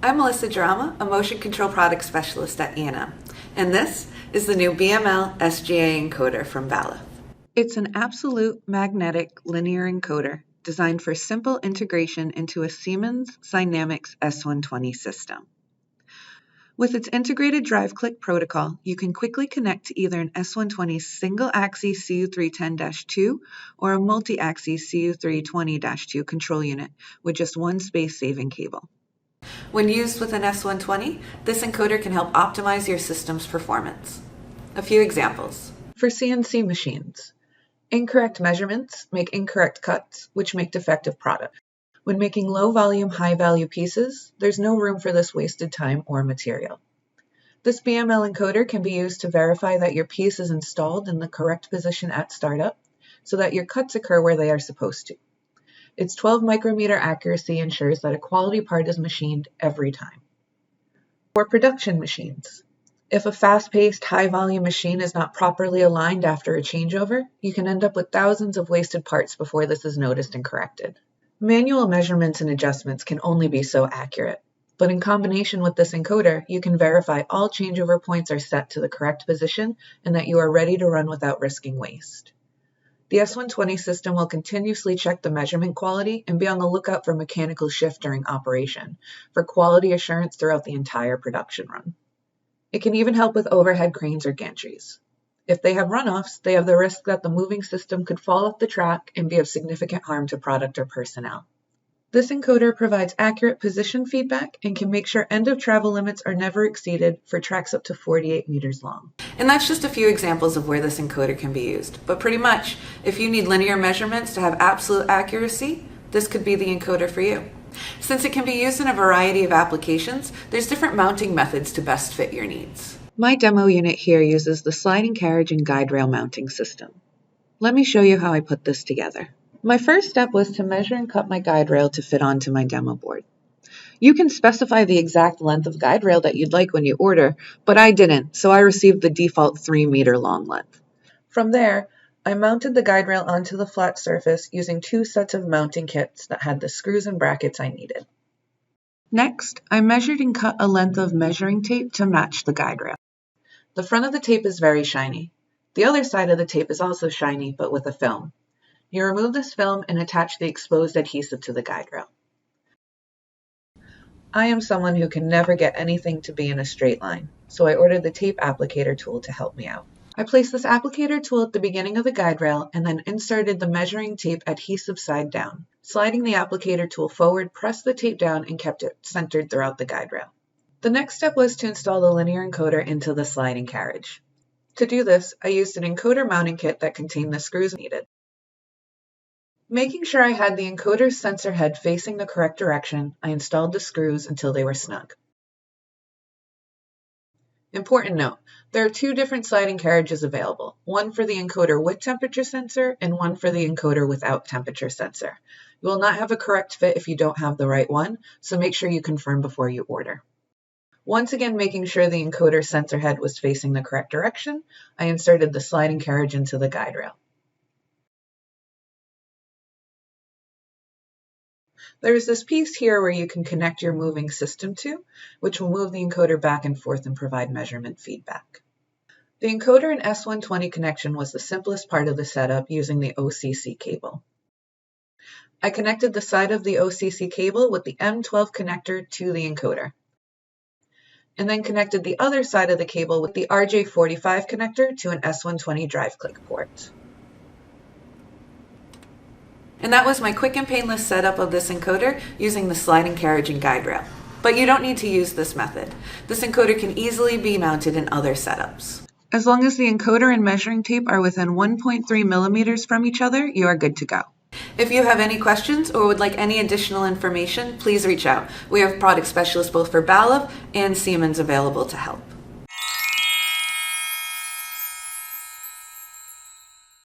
I'm Melissa Drama, a motion control product specialist at EandM, and this is the new Bml Sga Encoder from Balluff. It's an absolute magnetic linear encoder designed for simple integration into a Siemens SINAMICS S120 system. With its integrated DRIVE-CLIQ protocol, you can quickly connect to either an S120 single-axis CU310-2 or a multi-axis CU320-2 control unit with just one space-saving cable. When used with an S120, this encoder can help optimize your system's performance. A few examples. For CNC machines, incorrect measurements make incorrect cuts, which make defective product. When making low-volume, high-value pieces, there's no room for this wasted time or material. This BML encoder can be used to verify that your piece is installed in the correct position at startup, so that your cuts occur where they are supposed to. Its 12 micrometer accuracy ensures that a quality part is machined every time. For production machines, if a fast-paced, high-volume machine is not properly aligned after a changeover, you can end up with thousands of wasted parts before this is noticed and corrected. Manual measurements and adjustments can only be so accurate, but in combination with this encoder, you can verify all changeover points are set to the correct position and that you are ready to run without risking waste. The S120 system will continuously check the measurement quality and be on the lookout for mechanical shift during operation, for quality assurance throughout the entire production run. It can even help with overhead cranes or gantries. If they have runoffs, they have the risk that the moving system could fall off the track and be of significant harm to product or personnel. This encoder provides accurate position feedback and can make sure end-of-travel limits are never exceeded for tracks up to 48 meters long. And that's just a few examples of where this encoder can be used. But pretty much, if you need linear measurements to have absolute accuracy, this could be the encoder for you. Since it can be used in a variety of applications, there's different mounting methods to best fit your needs. My demo unit here uses the sliding carriage and guide rail mounting system. Let me show you how I put this together. My first step was to measure and cut my guide rail to fit onto my demo board. You can specify the exact length of guide rail that you'd like when you order, but I didn't, so I received the default 3-meter long length. From there, I mounted the guide rail onto the flat surface using 2 sets of mounting kits that had the screws and brackets I needed. Next, I measured and cut a length of measuring tape to match the guide rail. The front of the tape is very shiny. The other side of the tape is also shiny, but with a film. You remove this film and attach the exposed adhesive to the guide rail. I am someone who can never get anything to be in a straight line, so I ordered the tape applicator tool to help me out. I placed this applicator tool at the beginning of the guide rail and then inserted the measuring tape adhesive side down. Sliding the applicator tool forward, pressed the tape down and kept it centered throughout the guide rail. The next step was to install the linear encoder into the sliding carriage. To do this, I used an Encoder Mounting kit that contained the screws needed. Making sure I had the encoder's sensor head facing the correct direction, I installed the screws until they were snug. Important note, there are 2 different sliding carriages available, one for the encoder with temperature sensor and one for the encoder without temperature sensor. You will not have a correct fit if you don't have the right one, so make sure you confirm before you order. Once again, making sure the encoder sensor head was facing the correct direction, I inserted the sliding carriage into the guide rail. There is this piece here where you can connect your moving system to, which will move the encoder back and forth and provide measurement feedback. The encoder and S120 connection was the simplest part of the setup using the OCC cable. I connected the side of the OCC cable with the M12 connector to the encoder, and then connected the other side of the cable with the RJ45 connector to an S120 DRIVE-CLIQ port. And that was my quick and painless setup of this encoder using the sliding carriage and guide rail. But you don't need to use this method. This encoder can easily be mounted in other setups. As long as the encoder and measuring tape are within 1.3 millimeters from each other, you are good to go. If you have any questions or would like any additional information, please reach out. We have product specialists both for Balluff and Siemens available to help.